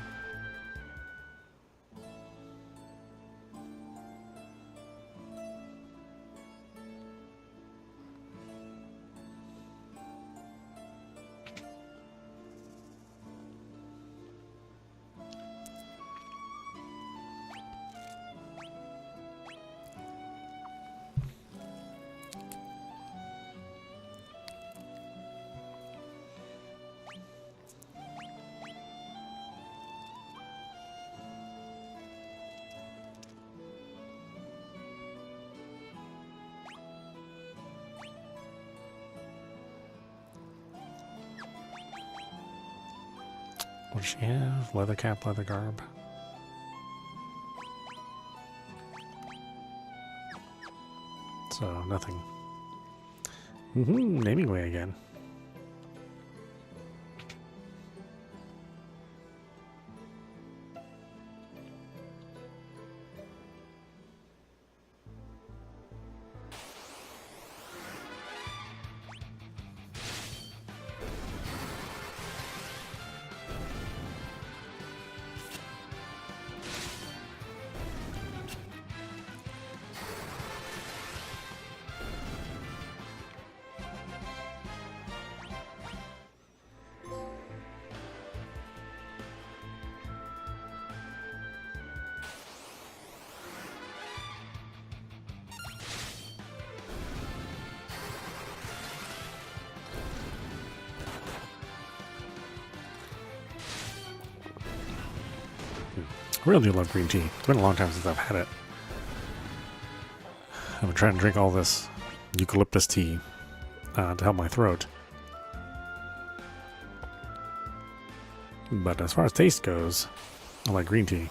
What does she have? Leather cap, leather garb. So, nothing. Naming way again. I really do love green tea. It's been a long time since I've had it. I've been trying to drink all this eucalyptus tea to help my throat. But as far as taste goes, I like green tea.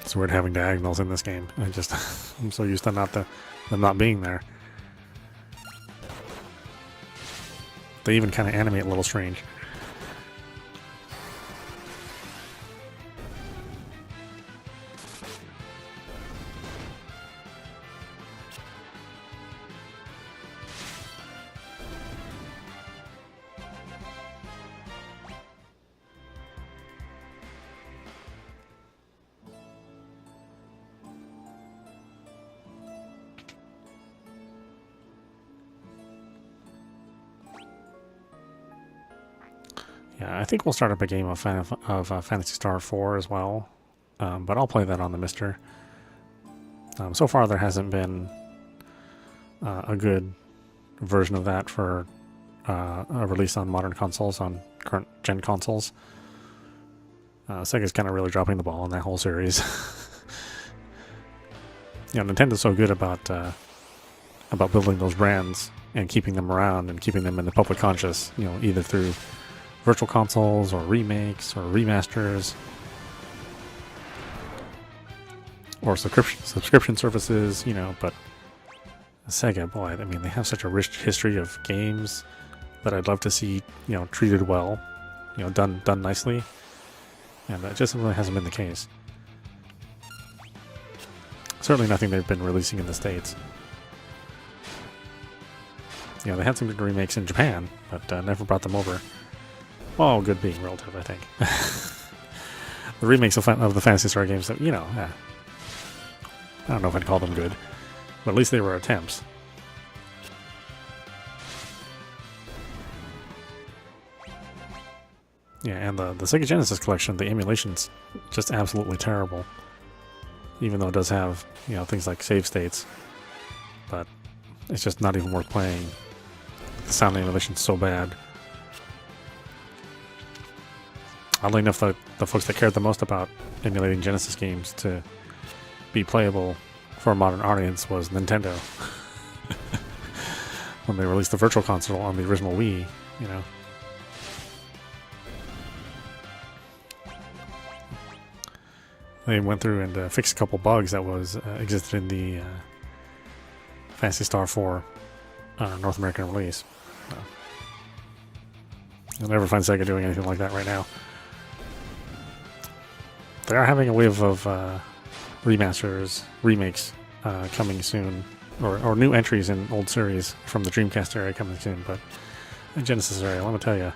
It's weird having diagonals in this game. I'm so used to them not being there. They even kind of animate a little strange. Yeah, I think we'll start up a game of Phantasy Star 4 as well, but I'll play that on the Mister. So far, there hasn't been a good version of that for a release on modern consoles, on current gen consoles. Sega's kind of really dropping the ball on that whole series. Nintendo's so good about building those brands and keeping them around and keeping them in the public conscious. Either through virtual consoles or remakes or remasters or subscription services, but Sega, boy, I mean, they have such a rich history of games that I'd love to see, treated well, done nicely, and that just really hasn't been the case. Certainly nothing they've been releasing in the States. They had some good remakes in Japan, but never brought them over. Well, good being relative, I think. The remakes of the Phantasy Star games, that I don't know if I'd call them good, but at least they were attempts. Yeah, and the Sega Genesis collection, the emulation's just absolutely terrible. Even though it does have, things like save states, but it's just not even worth playing. The sound emulation's so bad. Oddly enough, the folks that cared the most about emulating Genesis games to be playable for a modern audience was Nintendo. When they released the Virtual Console on the original Wii, They went through and fixed a couple bugs that existed in the Phantasy Star 4 North American release. You'll never find Sega doing anything like that right now. They are having a wave of remasters, remakes coming soon, or new entries in old series from the Dreamcast era coming soon, but the Genesis era, let me tell you,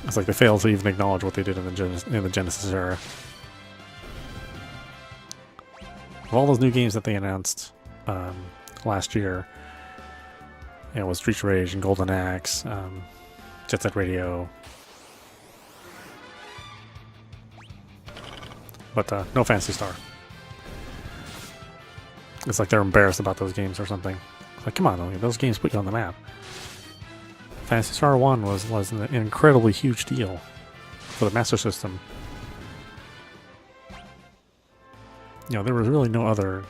it's like they failed to even acknowledge what they did in the Genesis era. Of all those new games that they announced last year, it was Streets of Rage and Golden Axe, Jet Set Radio, but no Phantasy Star. It's like they're embarrassed about those games or something. It's like, come on, those games put you on the map. Phantasy Star 1 was an incredibly huge deal for the Master System. There was really no other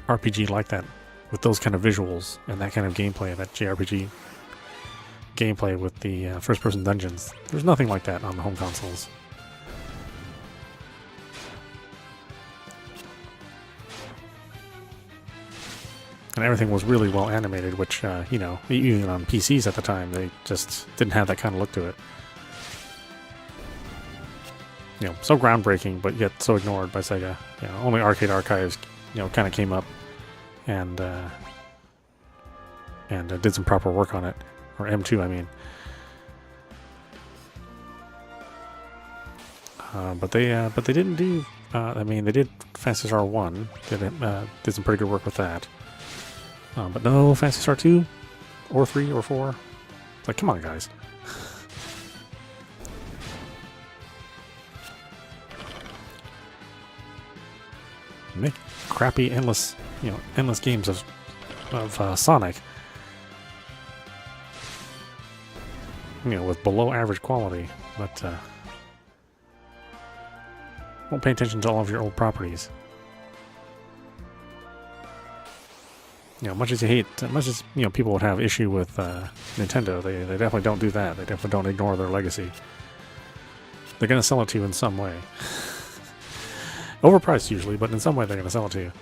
RPG like that with those kind of visuals and that kind of gameplay, that JRPG gameplay with the first-person dungeons. There's nothing like that on the home consoles. And everything was really well animated, which, even on PCs at the time, they just didn't have that kind of look to it. So groundbreaking, but yet so ignored by Sega. Only Arcade Archives, kind of came up and did some proper work on it, or M2, I mean. But they didn't do. They did Phantasy Star 1. Did some pretty good work with that. But no Phantasy Star 2, or 3, or 4. It's like, come on, guys. make crappy, endless games of Sonic. With below average quality, but won't pay attention to all of your old properties. Much as people would have issue with Nintendo, they definitely don't do that. They definitely don't ignore their legacy. They're going to sell it to you in some way. Overpriced usually, but in some way they're going to sell it to you.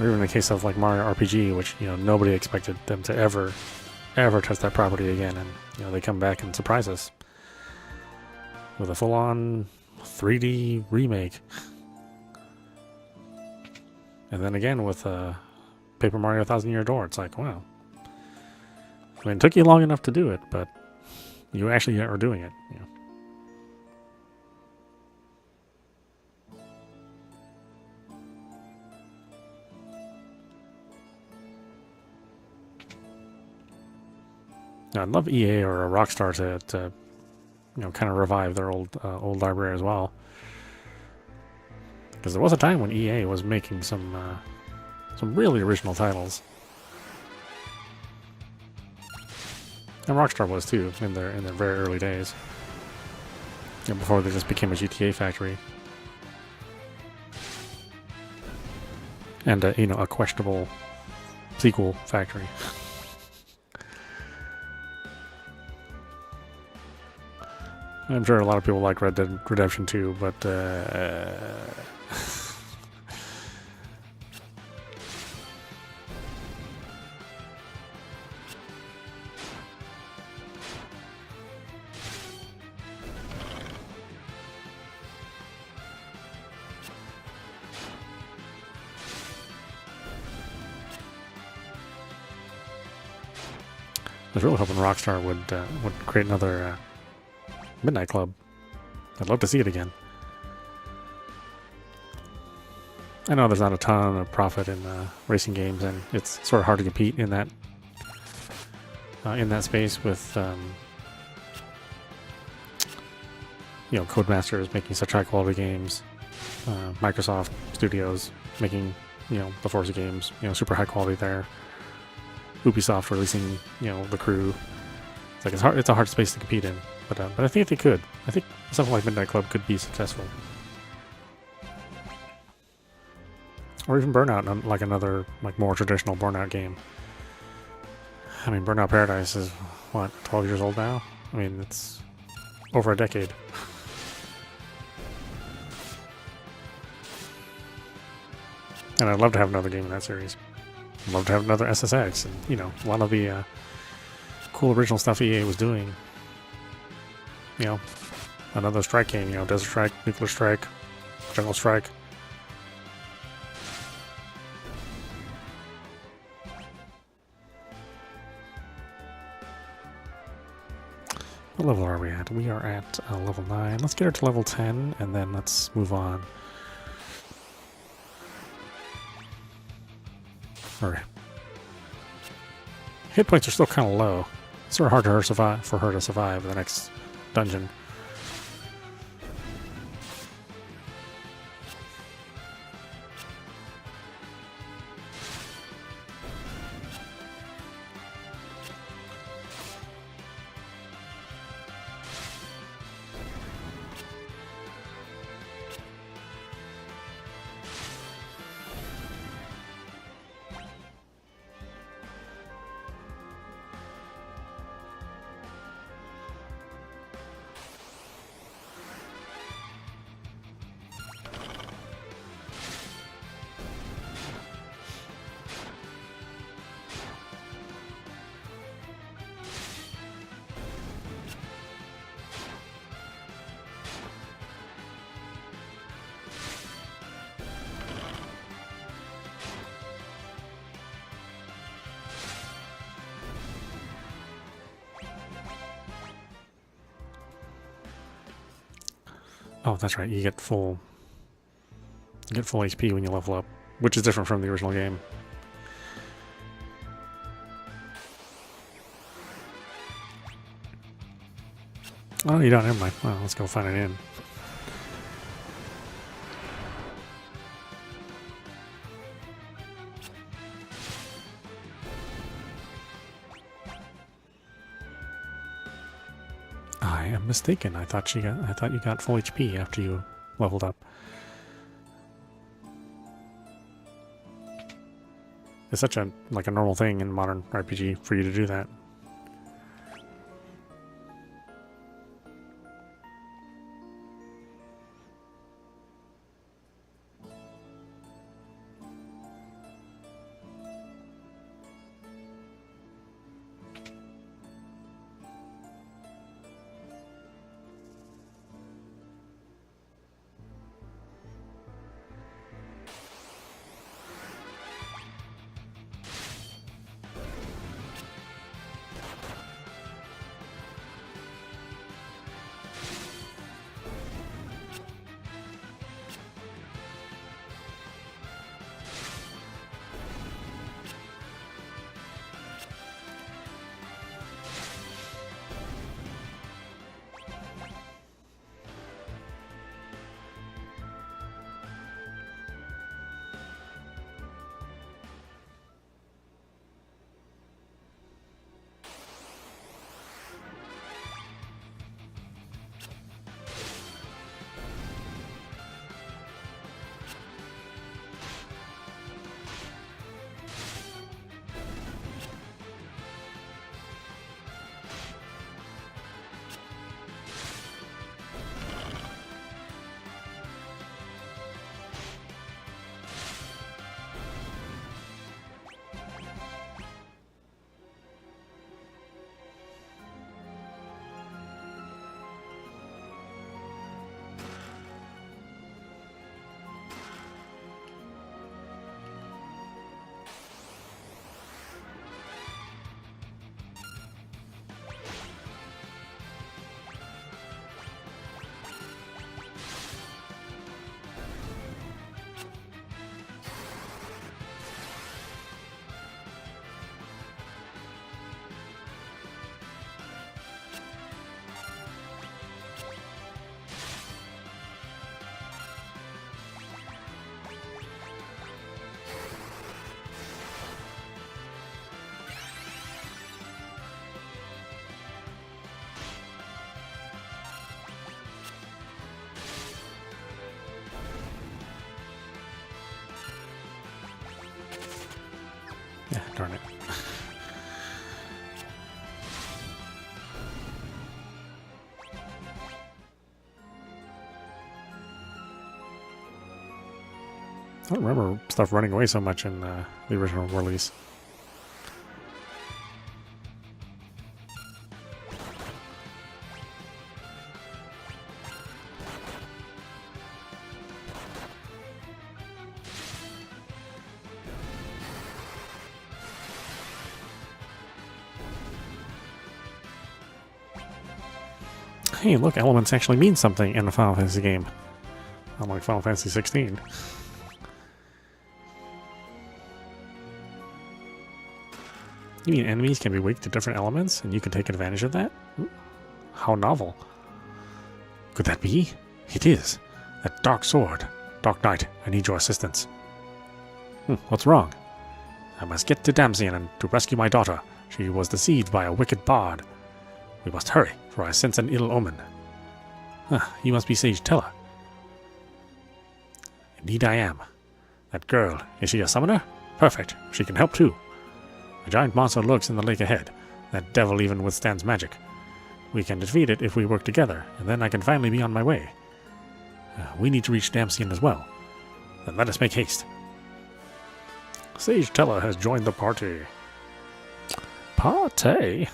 Or even in the case of like Mario RPG, which nobody expected them to ever touch that property again, and they come back and surprise us with a full-on 3D remake. And then again with Paper Mario Thousand Year Door, it's like, wow. I mean, it took you long enough to do it, but you actually are doing it. I'd love EA or a Rockstar to kind of revive their old library as well. Because there was a time when EA was making some really original titles. And Rockstar was too, in their very early days. Before they just became a GTA factory. And a questionable sequel factory. I'm sure a lot of people like Red Dead Redemption 2, but I was really hoping Rockstar would create another Midnight Club. I'd love to see it again. I know there's not a ton of profit in racing games, and it's sort of hard to compete in that space with Codemasters making such high quality games, Microsoft Studios making the Forza games super high quality there, Ubisoft releasing The Crew. It's like it's a hard space to compete in. But I think they could. I think something like Midnight Club could be successful. Or even Burnout, like another more traditional Burnout game. I mean, Burnout Paradise is, what, 12 years old now? I mean, it's over a decade. And I'd love to have another game in that series. I'd love to have another SSX. And, a lot of the cool original stuff EA was doing. Another strike game, Desert Strike, Nuclear Strike, Jungle Strike. What level are we at? We are at level 9. Let's get her to level 10, and then let's move on. Alright. Hit points are still kind of low. It's sort of hard for her to survive the next dungeon. Oh, that's right. You get full HP when you level up, which is different from the original game. Oh, you don't. Never mind. Well, let's go find an inn. I am mistaken. I thought you got full HP after you leveled up. It's such a normal thing in modern RPG for you to do that. Yeah, darn it. I don't remember stuff running away so much in the original release. Hey, look, elements actually mean something in a Final Fantasy game. Unlike Final Fantasy 16. You mean enemies can be weak to different elements, and you can take advantage of that? How novel. Could that be? It is. That dark sword. Dark Knight, I need your assistance. What's wrong? I must get to Damcyan and to rescue my daughter. She was deceived by a wicked bard. We must hurry, for I sense an ill omen. You must be Sage Teller. Indeed I am. That girl, is she a summoner? Perfect, she can help too. A giant monster lurks in the lake ahead. That devil even withstands magic. We can defeat it if we work together, and then I can finally be on my way. We need to reach Damcyan as well. Then let us make haste. Sage Teller has joined the party. Party?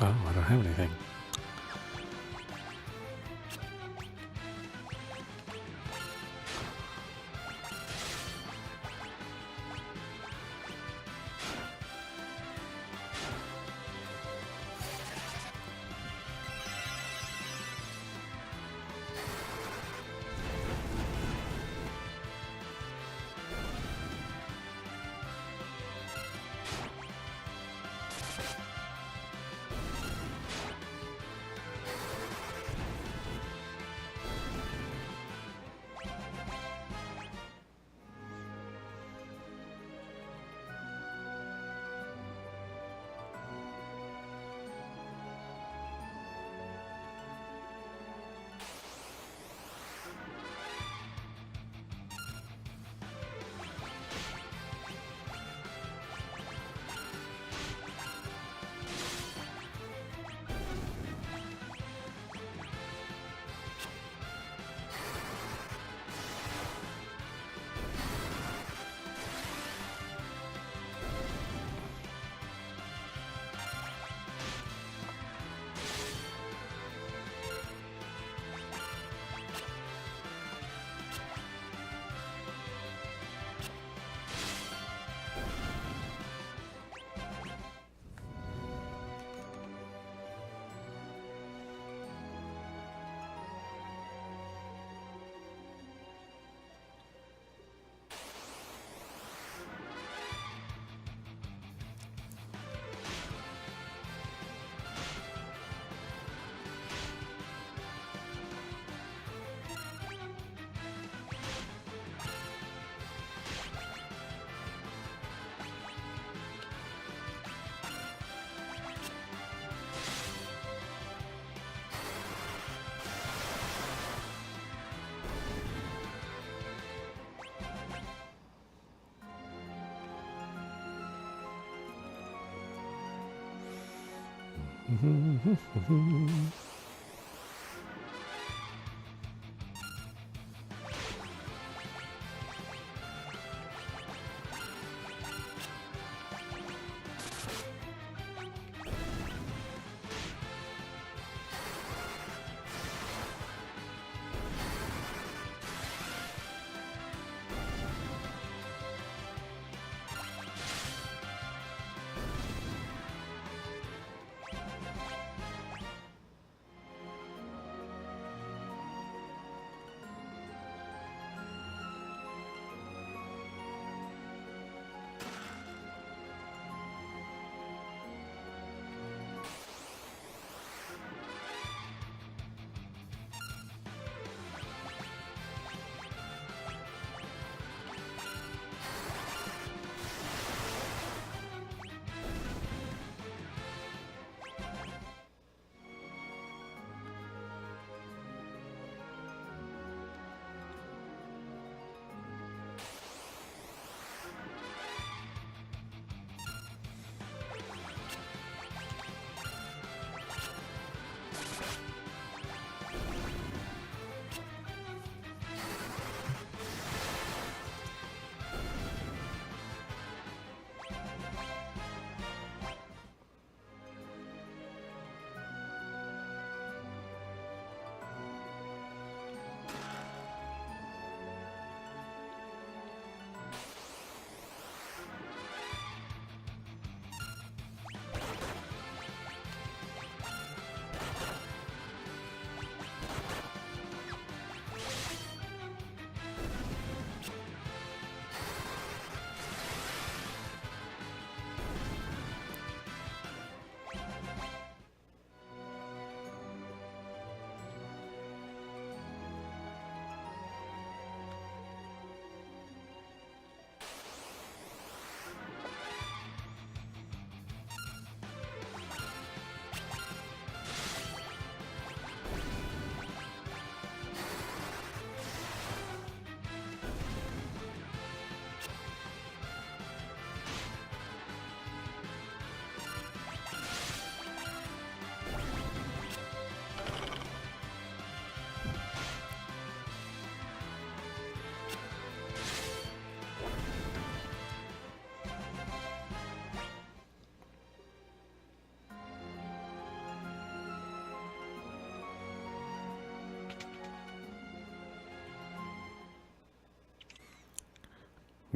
Oh, I don't have anything.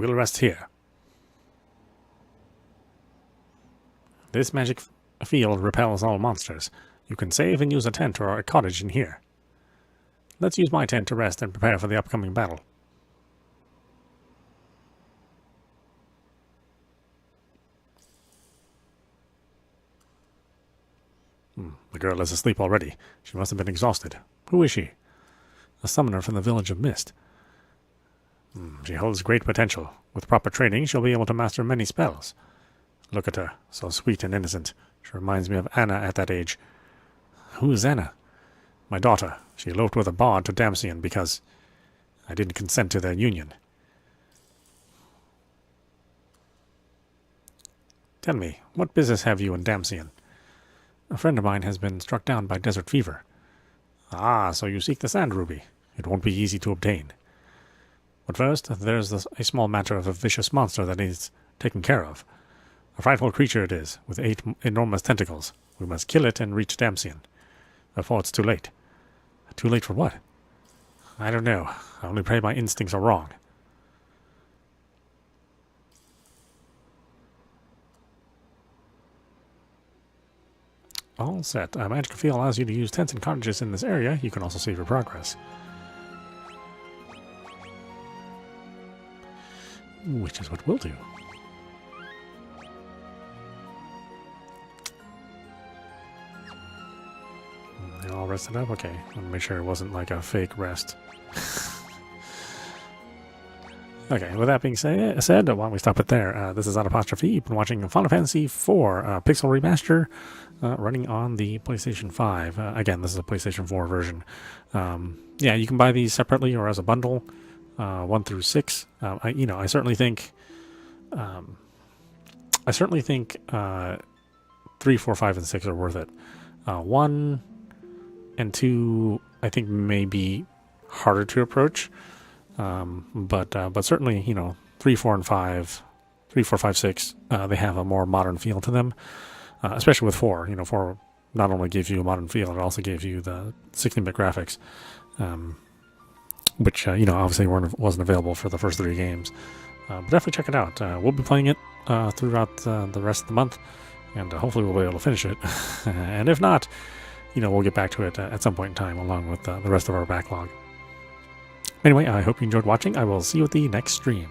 We'll rest here. This magic field repels all monsters. You can save and use a tent or a cottage in here. Let's use my tent to rest and prepare for the upcoming battle. The girl is asleep already. She must have been exhausted. Who is she? A summoner from the village of Mist. She holds great potential. With proper training, she'll be able to master many spells. Look at her, so sweet and innocent. She reminds me of Anna at that age. Who is Anna? My daughter. She eloped with a bard to Damcian because I didn't consent to their union. Tell me, what business have you in Damcian? A friend of mine has been struck down by desert fever. Ah, so you seek the sand ruby. It won't be easy to obtain. But first, there's a small matter of a vicious monster that needs taken care of. A frightful creature it is, with 8 enormous tentacles. We must kill it and reach Damcian, before it's too late. Too late for what? I don't know. I only pray my instincts are wrong. All set. Magical Field allows you to use tents and cottages in this area. You can also save your progress. Which is what we'll do. They all rested up? Okay. Let me make sure it wasn't like a fake rest. Okay, with that being said, why don't we stop it there? This is audap. You've been watching Final Fantasy IV Pixel Remaster running on the PlayStation 5. Again, this is a PlayStation 4 version. Yeah, you can buy these separately or as a bundle, 1 through 6. I certainly think, 3, 4, 5, and 6 are worth it. 1 and 2, I think, may be harder to approach. But certainly, 3, 4, and 5, 3, 4, 5, 6, they have a more modern feel to them, especially with 4. 4 not only gave you a modern feel, it also gave you the 16-bit graphics, which, obviously wasn't available for the first 3 games. But definitely check it out. We'll be playing it throughout the rest of the month, and hopefully we'll be able to finish it. And if not, we'll get back to it at some point in time, along with the rest of our backlog. Anyway, I hope you enjoyed watching. I will see you at the next stream.